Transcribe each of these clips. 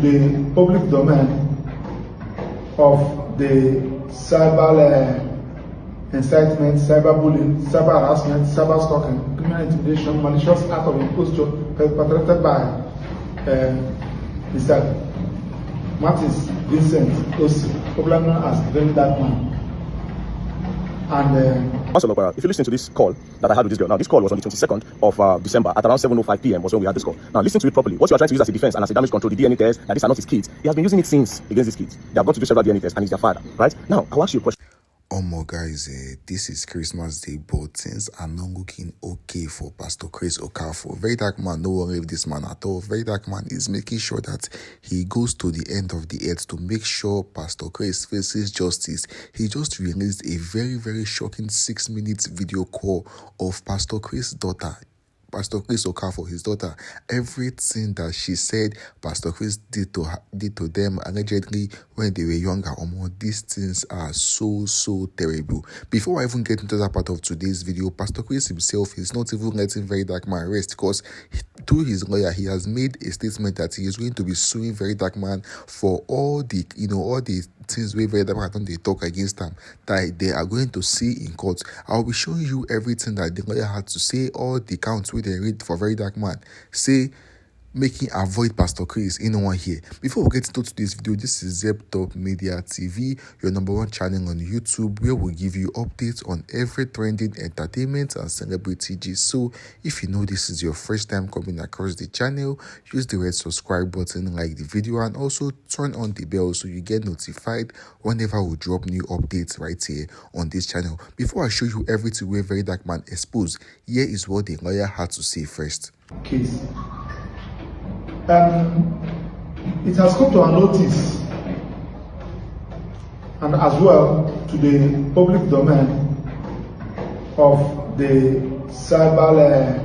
the public domain of the cyber incitement, cyberbullying, cyber harassment, cyber stalking, criminal intimidation, malicious act of imposture perpetrated by Mr. Martins Vincent Osi, popularly known as VeryDarkMan. And if you listen to this call that I had with this girl, now this call was on the 22nd of December at around 7:05 p.m. was when we had this call. Now listen to it properly. What you are trying to use as a defense and as a damage control, the DNA test, that these are not his kids. He has been using it since against his kids. They have got to do several DNA tests and he's their father, right? Now, I'll ask you a question. Guys, this is Christmas Day, but things are not looking okay for Pastor Chris Okafor. VeryDarkMan, no one leave this man at all. VeryDarkMan is making sure that he goes to the end of the earth to make sure Pastor Chris faces justice. He just released a very, very shocking 6-minute video call of Pastor Chris' daughter, Pastor Chris Okafor, his daughter. Everything that she said Pastor Chris did to them allegedly when they were younger. These things are so terrible. Before I even get into that part of today's video, Pastor Chris himself is not even letting VeryDarkMan rest, because through his lawyer he has made a statement that he is going to be suing VeryDarkMan for all the things where VeryDarkMan they talk against them that they are going to see in court. I'll be showing you everything that the lawyer had to say, all the counts where they read for VeryDarkMan, say making avoid Pastor Chris in one here. Before we get into today's video, this is Zeptop Media TV, your #1 channel on YouTube, where we give you updates on every trending entertainment and celebrity gist. So if you know this is your first time coming across the channel, use the red subscribe button, like the video, and also turn on the bell so you get notified whenever we drop new updates right here on this channel. Before I show you everything where VeryDarkMan exposed, here is what the lawyer had to say first. Case. It has come to our notice and as well to the public domain of the cyber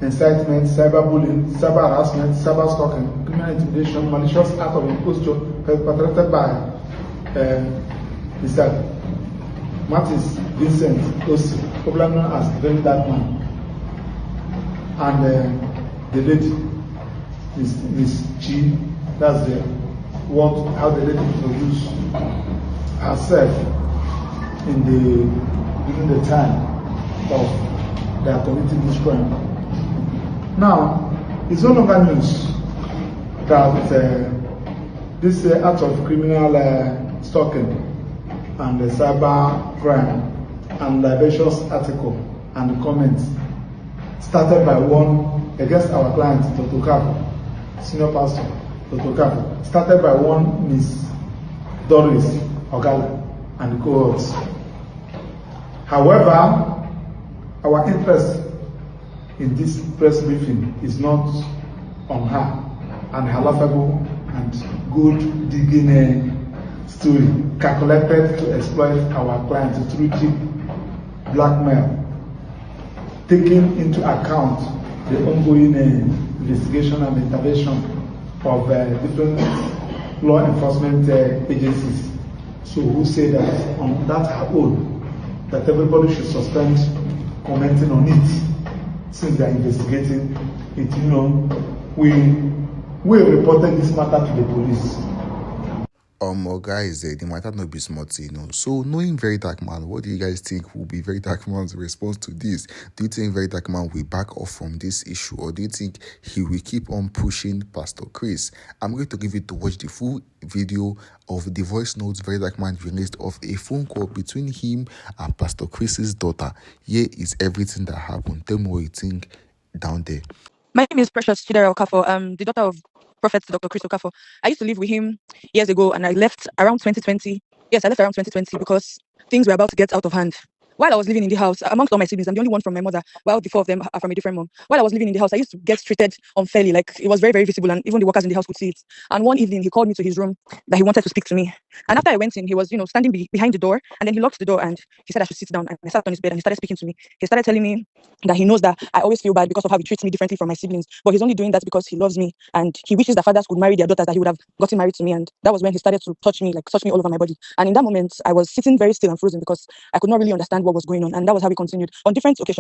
incitement, cyberbullying, cyber harassment, cyber stalking, criminal intimidation, malicious act of imposture perpetrated by Mr. Martins Vincent Osi, popularly known as VeryDarkMan, and the lady Miss G. That's how the lady introduced herself during the time of their committing this crime. Now, it's no longer news that this act of criminal stalking and cyber crime and libelous article and comments started by one against our client, Dr. Okafor, senior pastor, Dr. Okafor, started by one Miss Doris Ogala and the cohorts. However, our interest in this press briefing is not on her and her laughable and good digging story calculated to exploit our client through cheap blackmail, taking into account the ongoing investigation and intervention of different law enforcement agencies. So who say that on that her own, that everybody should suspend commenting on it since they are investigating it. We reported this matter to the police. Guys, they might not be smart, So knowing VeryDarkMan, what do you guys think will be VeryDarkMan's response to this? Do you think VeryDarkMan will back off from this issue, or do you think he will keep on pushing Pastor Chris? I'm going to give you to watch the full video of the voice notes VeryDarkMan released of a phone call between him and Pastor Chris's daughter. Here is everything that happened. Tell me what you think down there. My name is Precious Chidera Okafor, the daughter of Prophet Dr. Chris Okafor. I used to live with him years ago, and I left around 2020. Yes, I left around 2020 because things were about to get out of hand. While I was living in the house, amongst all my siblings, I'm the only one from my mother, while the 4 of them are from a different mom. While I was living in the house, I used to get treated unfairly. Like, it was very, very visible, and even the workers in the house could see it. And one evening, he called me to his room that he wanted to speak to me. And after I went in, he was, standing behind the door, and then he locked the door, and he said I should sit down. And I sat on his bed, and he started speaking to me. He started telling me that he knows that I always feel bad because of how he treats me differently from my siblings, but he's only doing that because he loves me, and he wishes that fathers could marry their daughters, that he would have gotten married to me. And that was when he started to touch me all over my body. And in that moment, I was sitting very still and frozen because I could not really understand what was going on. And that was how we continued. On different occasions,